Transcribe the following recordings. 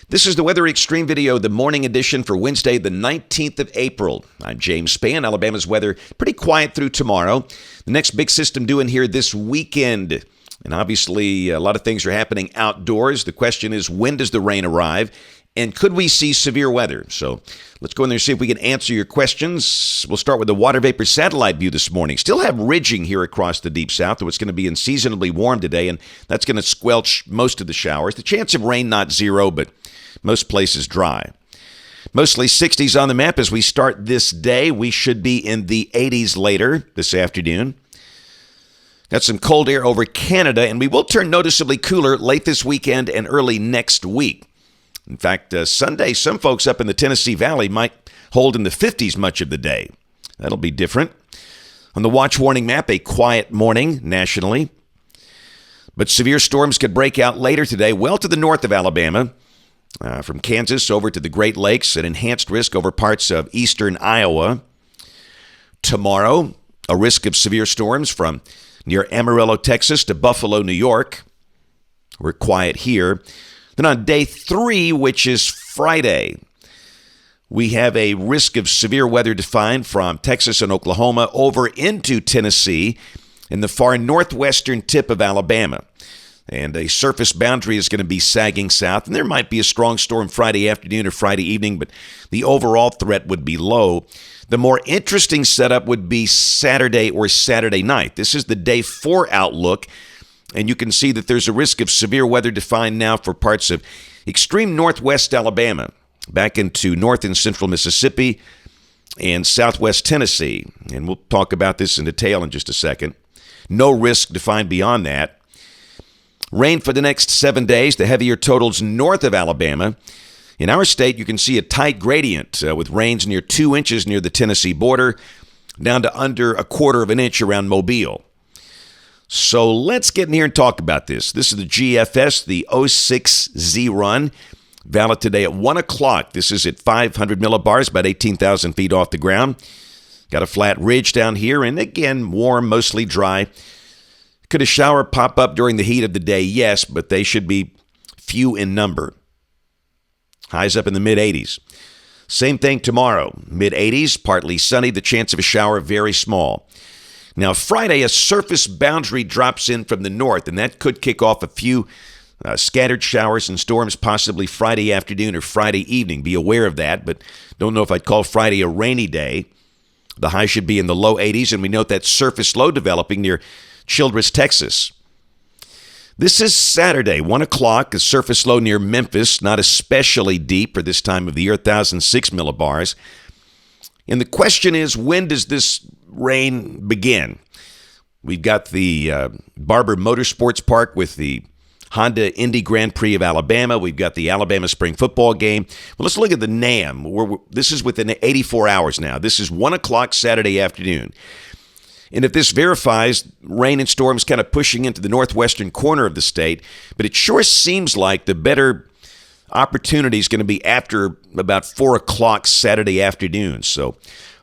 This is the Weather Xtreme video, the morning edition for Wednesday, the 19th of April. I'm James Spann. Alabama's weather pretty quiet through tomorrow. The next big system due in here this weekend. And obviously, a lot of things are happening outdoors. The question is, when does the rain arrive? And could we see severe weather? So let's go in there and see if we can answer your questions. We'll start with the water vapor satellite view this morning. Still have ridging here across the deep south, though it's going to be unseasonably warm today, and that's going to squelch most of the showers. The chance of rain, not zero, but most places dry. Mostly 60s on the map as we start this day. We should be in the 80s later this afternoon. Got some cold air over Canada, and we will turn noticeably cooler late this weekend and early next week. In fact, Sunday, some folks up in the Tennessee Valley might hold in the 50s much of the day. That'll be different. On the watch warning map, a quiet morning nationally. But severe storms could break out later today, well to the north of Alabama, from Kansas over to the Great Lakes, an enhanced risk over parts of eastern Iowa. Tomorrow, a risk of severe storms from near Amarillo, Texas to Buffalo, New York. We're quiet here. Then on day 3, which is Friday, we have a risk of severe weather defined from Texas and Oklahoma over into Tennessee and the far northwestern tip of Alabama. And a surface boundary is going to be sagging south, and there might be a strong storm Friday afternoon or Friday evening, but the overall threat would be low. The more interesting setup would be Saturday or Saturday night. This is the day 4 outlook. And you can see that there's a risk of severe weather defined now for parts of extreme northwest Alabama, back into north and central Mississippi and southwest Tennessee. And we'll talk about this in detail in just a second. No risk defined beyond that. Rain for the next 7 days, the heavier totals north of Alabama. In our state, you can see a tight gradient with rains near 2 inches near the Tennessee border, down to under a quarter of an inch around Mobile. So let's get in here and talk about this. This is the GFS, the 06Z run, valid today at 1 o'clock. This is at 500 millibars, about 18,000 feet off the ground. Got a flat ridge down here, and again, warm, mostly dry. Could a shower pop up during the heat of the day? Yes, but they should be few in number. Highs up in the mid-80s. Same thing tomorrow. Mid-80s, partly sunny, the chance of a shower very small. Now, Friday, a surface boundary drops in from the north, and that could kick off a few scattered showers and storms possibly Friday afternoon or Friday evening. Be aware of that, but don't know if I'd call Friday a rainy day. The high should be in the low 80s, and we note that surface low developing near Childress, Texas. This is Saturday, 1 o'clock, a surface low near Memphis, not especially deep for this time of the year, 1,006 millibars. And the question is, when does this rain begin? We've got the Barber Motorsports Park with the Honda Indy Grand Prix of Alabama. We've got the Alabama Spring Football game. Well, let's look at the NAM. This is within 84 hours now. This is 1 o'clock Saturday afternoon. And if this verifies, rain and storms kind of pushing into the northwestern corner of the state, but it sure seems like the better opportunity is going to be after about 4 o'clock Saturday afternoon. So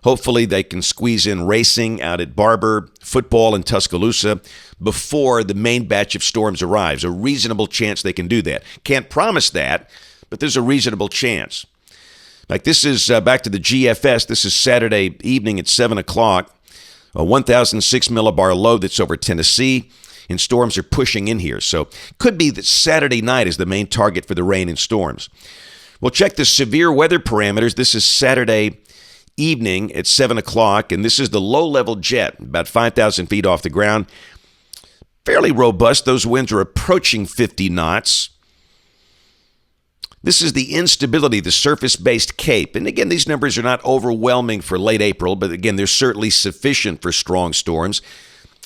hopefully they can squeeze in racing out at Barber, football in Tuscaloosa before the main batch of storms arrives. A reasonable chance they can do that. Can't promise that, but there's a reasonable chance. Like this is back to the GFS. This is Saturday evening at 7 o'clock. A 1,006 millibar low that's over Tennessee, and storms are pushing in here. So could be that Saturday night is the main target for the rain and storms. We'll check the severe weather parameters. This is Saturday evening at 7 o'clock, and this is the low-level jet, about 5,000 feet off the ground. Fairly robust. Those winds are approaching 50 knots. This is the instability, the surface-based CAPE. And again, these numbers are not overwhelming for late April, but again, they're certainly sufficient for strong storms.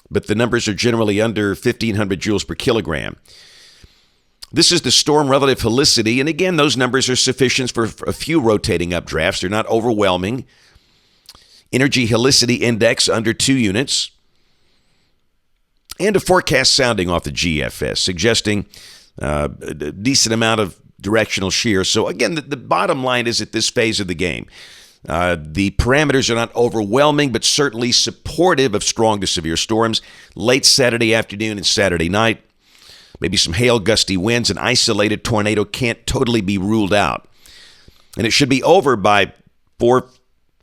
But the numbers are generally under 1,500 joules per kilogram. This is the storm relative helicity, and again, those numbers are sufficient for a few rotating updrafts. They're not overwhelming. Energy helicity index under 2 units. And a forecast sounding off the GFS, suggesting a decent amount of directional shear. So again, the bottom line is at this phase of the game, the parameters are not overwhelming, but certainly supportive of strong to severe storms late Saturday afternoon and Saturday night. Maybe some hail, gusty winds, an isolated tornado can't totally be ruled out. And it should be over by 4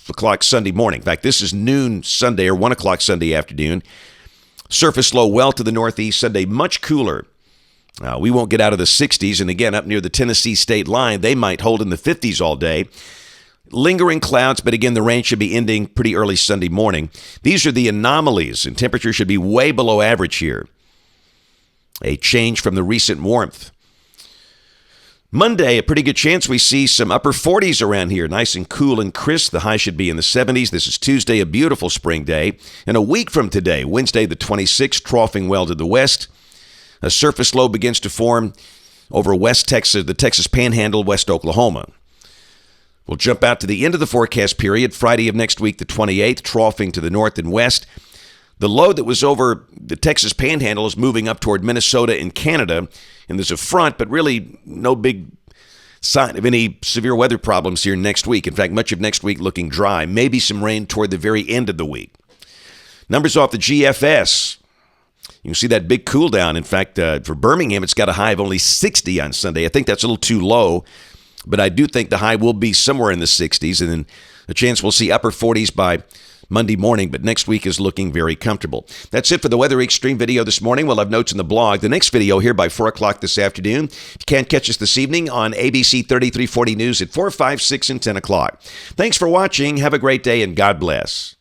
o'clock Sunday morning. In fact, this is noon Sunday or 1 o'clock Sunday afternoon. Surface low well to the northeast. Sunday much cooler. We won't get out of the 60s. And again, up near the Tennessee state line, they might hold in the 50s all day. Lingering clouds, but again, the rain should be ending pretty early Sunday morning. These are the anomalies, and temperature should be way below average here. A change from the recent warmth. Monday, a pretty good chance we see some upper 40s around here. Nice and cool and crisp. The high should be in the 70s. This is Tuesday, a beautiful spring day. And a week from today, Wednesday the 26th, troughing well to the west. A surface low begins to form over West Texas, the Texas Panhandle, West Oklahoma. We'll jump out to the end of the forecast period, Friday of next week, the 28th, troughing to the north and west. The low that was over the Texas Panhandle is moving up toward Minnesota and Canada, and there's a front, but really no big sign of any severe weather problems here next week. In fact, much of next week looking dry. Maybe some rain toward the very end of the week. Numbers off the GFS. You can see that big cool down. In fact, for Birmingham, it's got a high of only 60 on Sunday. I think that's a little too low, but I do think the high will be somewhere in the 60s, and then a chance we'll see upper 40s by Monday morning, but next week is looking very comfortable. That's it for the Weather Xtreme video this morning. We'll have notes in the blog. The next video here by 4 o'clock this afternoon. If you can't catch us this evening on ABC 3340 News at 4, 5, 6, and 10 o'clock. Thanks for watching. Have a great day, and God bless.